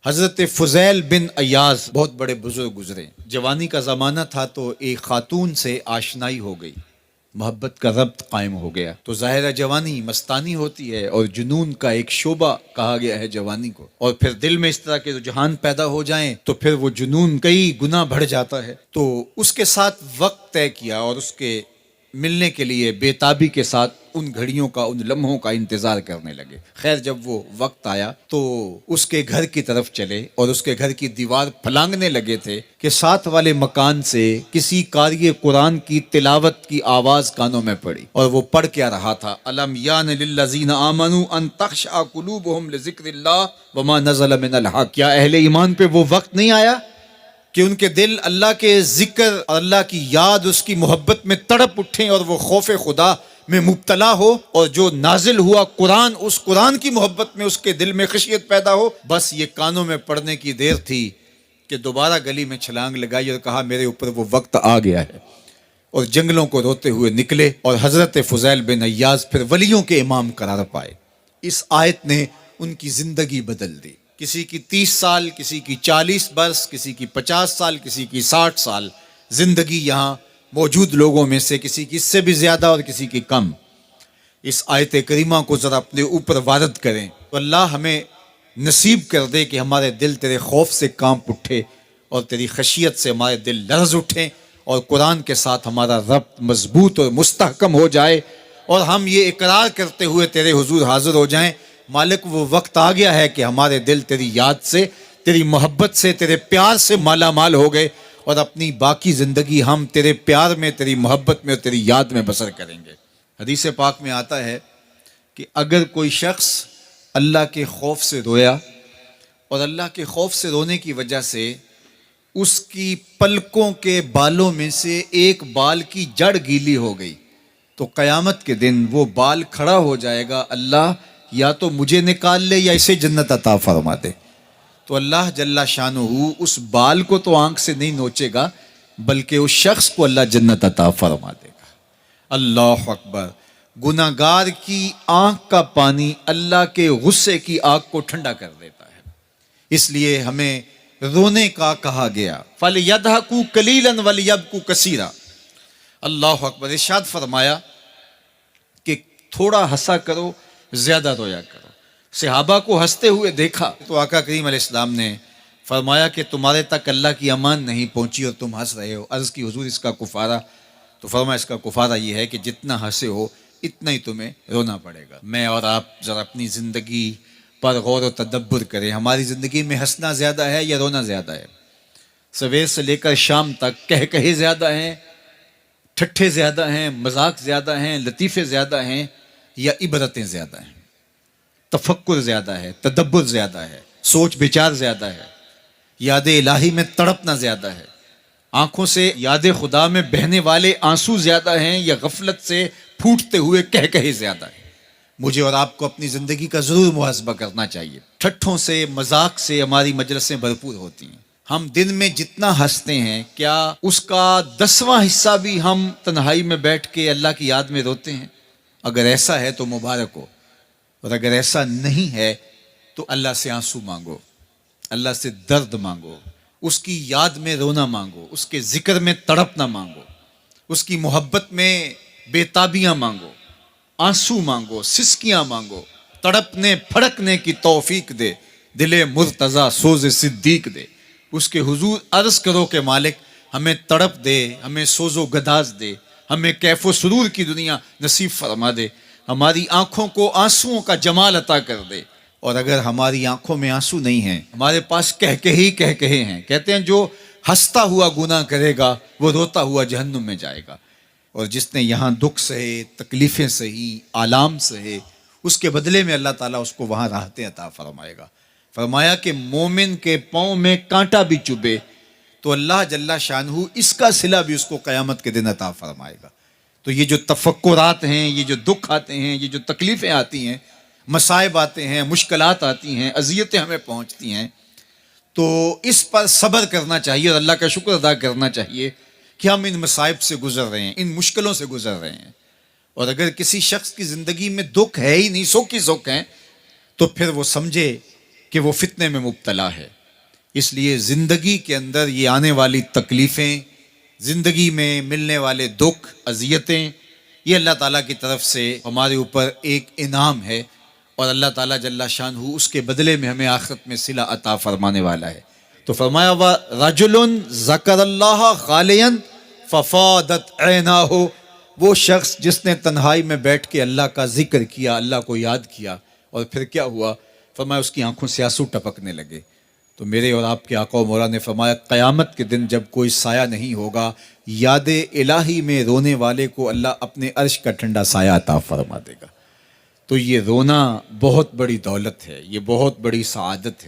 حضرت فضیل بن ایاز بہت بڑے بزرگ گزرے۔ جوانی کا زمانہ تھا تو ایک خاتون سے آشنائی ہو گئی، محبت کا ربط قائم ہو گیا۔ تو ظاہرہ جوانی مستانی ہوتی ہے اور جنون کا ایک شعبہ کہا گیا ہے جوانی کو، اور پھر دل میں اس طرح کے رجحان پیدا ہو جائیں تو پھر وہ جنون کئی گنا بڑھ جاتا ہے۔ تو اس کے ساتھ وقت طے کیا اور اس کے ملنے کے لیے بے تابی کے ساتھ ان گھڑیوں کا، ان لمحوں کا انتظار کرنے لگے۔ خیر جب وہ وقت آیا تو اس کے گھر کی طرف چلے اور اس کے گھر کی دیوار پھلانگنے لگے تھے کہ ساتھ والے مکان سے کسی قاری قرآن کی تلاوت کی آواز کانوں میں پڑی، اور وہ پڑھ کیا رہا تھا، الم یان للذین آمنوا ان تخشع قلوبہم لذکر اللہ وما نزل من الحق۔ کیا اہل ایمان پہ وہ وقت نہیں آیا کہ ان کے دل اللہ کے ذکر اور اللہ کی یاد، اس کی محبت میں تڑپ اٹھیں اور وہ خوف خدا میں مبتلا ہو، اور جو نازل ہوا قرآن، اس قرآن کی محبت میں اس کے دل میں خشیت پیدا ہو؟ بس یہ کانوں میں پڑنے کی دیر تھی کہ دوبارہ گلی میں چھلانگ لگائی اور کہا میرے اوپر وہ وقت آ گیا ہے، اور جنگلوں کو روتے ہوئے نکلے اور حضرت فضیل بن ایاز پھر ولیوں کے امام قرار پائے۔ اس آیت نے ان کی زندگی بدل دی۔ کسی کی 30 سال، کسی کی 40 برس، کسی کی 50 سال، کسی کی 60 سال زندگی یہاں موجود لوگوں میں سے کسی کی اس سے بھی زیادہ اور کسی کی کم۔ اس آیت کریمہ کو ذرا اپنے اوپر وارد کریں تو اللہ ہمیں نصیب کر دے کہ ہمارے دل تیرے خوف سے کانپ اٹھے اور تیری خشیت سے ہمارے دل لرز اٹھیں، اور قرآن کے ساتھ ہمارا ربط مضبوط اور مستحکم ہو جائے، اور ہم یہ اقرار کرتے ہوئے تیرے حضور حاضر ہو جائیں، مالک وہ وقت آ گیا ہے کہ ہمارے دل تیری یاد سے، تیری محبت سے، تیرے پیار سے مالا مال ہو گئے، اور اپنی باقی زندگی ہم تیرے پیار میں، تیری محبت میں اور تیری یاد میں بسر کریں گے۔ حدیث پاک میں آتا ہے کہ اگر کوئی شخص اللہ کے خوف سے رویا اور اللہ کے خوف سے رونے کی وجہ سے اس کی پلکوں کے بالوں میں سے ایک بال کی جڑ گیلی ہو گئی، تو قیامت کے دن وہ بال کھڑا ہو جائے گا، اللہ یا تو مجھے نکال لے یا اسے جنت عطا فرما دے۔ تو اللہ جل شانہ اس بال کو تو آنکھ سے نہیں نوچے گا، بلکہ اس شخص کو اللہ جنت عطا فرما دے گا۔ اللہ اکبر! گناہ گار کی آنکھ کا پانی اللہ کے غصے کی آگ کو ٹھنڈا کر دیتا ہے، اس لیے ہمیں رونے کا کہا گیا، فَلْيَضْحَكُوا قَلِيلًا وَلْيَبْكُوا كَثِيرًا۔ اللہ اکبر! ارشاد فرمایا کہ تھوڑا ہنسا کرو، زیادہ رویا کرو۔ صحابہ کو ہنستے ہوئے دیکھا تو آقا کریم علیہ السلام نے فرمایا کہ تمہارے تک اللہ کی امان نہیں پہنچی اور تم ہنس رہے ہو۔ عرض کی حضور اس کا کفارہ؟ تو فرمایا اس کا کفارہ یہ ہے کہ جتنا ہنسے ہو اتنا ہی تمہیں رونا پڑے گا۔ میں اور آپ ذرا اپنی زندگی پر غور و تدبر کریں، ہماری زندگی میں ہنسنا زیادہ ہے یا رونا زیادہ ہے؟ سویر سے لے کر شام تک کہے زیادہ ہیں، ٹھٹھے زیادہ ہیں، مذاق زیادہ ہیں، لطیفے زیادہ ہیں، یا عبرتیں زیادہ ہیں؟ تفکر زیادہ ہے، تدبر زیادہ ہے، سوچ بچار زیادہ ہے، یاد الہی میں تڑپنا زیادہ ہے، آنکھوں سے یاد خدا میں بہنے والے آنسو زیادہ ہیں، یا غفلت سے پھوٹتے ہوئے کہے زیادہ ہیں؟ مجھے اور آپ کو اپنی زندگی کا ضرور محاسبہ کرنا چاہیے۔ ٹھٹھوں سے، مذاق سے ہماری مجلسیں بھرپور ہوتی ہیں۔ ہم دن میں جتنا ہنستے ہیں، کیا اس کا 10واں حصہ بھی ہم تنہائی میں بیٹھ کے اللہ کی یاد میں روتے ہیں؟ اگر ایسا ہے تو مبارک ہو، اور اگر ایسا نہیں ہے تو اللہ سے آنسو مانگو، اللہ سے درد مانگو، اس کی یاد میں رونا مانگو، اس کے ذکر میں تڑپنا مانگو، اس کی محبت میں بے تابیاں مانگو، آنسو مانگو، سسکیاں مانگو، تڑپنے پھڑکنے کی توفیق دے، دل مرتضیٰ سوز صدیق دے۔ اس کے حضور عرض کرو کہ مالک ہمیں تڑپ دے، ہمیں سوز و گداز دے، ہمیں کیف و سرور کی دنیا نصیب فرما دے، ہماری آنکھوں کو آنسوؤں کا جمال عطا کر دے۔ اور اگر ہماری آنکھوں میں آنسو نہیں ہیں، ہمارے پاس کہے ہیں، کہتے ہیں جو ہنستا ہوا گناہ کرے گا وہ روتا ہوا جہنم میں جائے گا، اور جس نے یہاں دکھ سہے، تکلیفیں سہی، آلام سہے، اس کے بدلے میں اللہ تعالیٰ اس کو وہاں راحتیں عطا فرمائے گا۔ فرمایا کہ مومن کے پاؤں میں کانٹا بھی چبھے تو اللہ جل شانہ اس کا صلہ بھی اس کو قیامت کے دن عطا فرمائے گا۔ تو یہ جو تفکرات ہیں، یہ جو دکھ آتے ہیں، یہ جو تکلیفیں آتی ہیں، مصائب آتے ہیں، مشکلات آتی ہیں، اذیتیں ہمیں پہنچتی ہیں، تو اس پر صبر کرنا چاہیے اور اللہ کا شکر ادا کرنا چاہیے کہ ہم ان مصائب سے گزر رہے ہیں، ان مشکلوں سے گزر رہے ہیں۔ اور اگر کسی شخص کی زندگی میں دکھ ہے ہی نہیں، سکھ ہی سکھ ہیں، تو پھر وہ سمجھے کہ وہ فتنے میں مبتلا ہے. اس لیے زندگی کے اندر یہ آنے والی تکلیفیں، زندگی میں ملنے والے دکھ، اذیتیں، یہ اللہ تعالیٰ کی طرف سے ہمارے اوپر ایک انعام ہے، اور اللہ تعالیٰ جل شانہ اس کے بدلے میں ہمیں آخرت میں صلہ عطا فرمانے والا ہے. تو فرمایا رجل ذکر اللہ خالیا ففاضت عیناہ، وہ شخص جس نے تنہائی میں بیٹھ کے اللہ کا ذکر کیا، اللہ کو یاد کیا، اور پھر کیا ہوا؟ فرمایا اس کی آنکھوں سے آنسو ٹپکنے لگے. تو میرے اور آپ کے آقا و مولا نے فرمایا قیامت کے دن جب کوئی سایہ نہیں ہوگا، یاد الہی میں رونے والے کو اللہ اپنے عرش کا ٹھنڈا سایہ عطا فرما دے گا. تو یہ رونا بہت بڑی دولت ہے، یہ بہت بڑی سعادت ہے.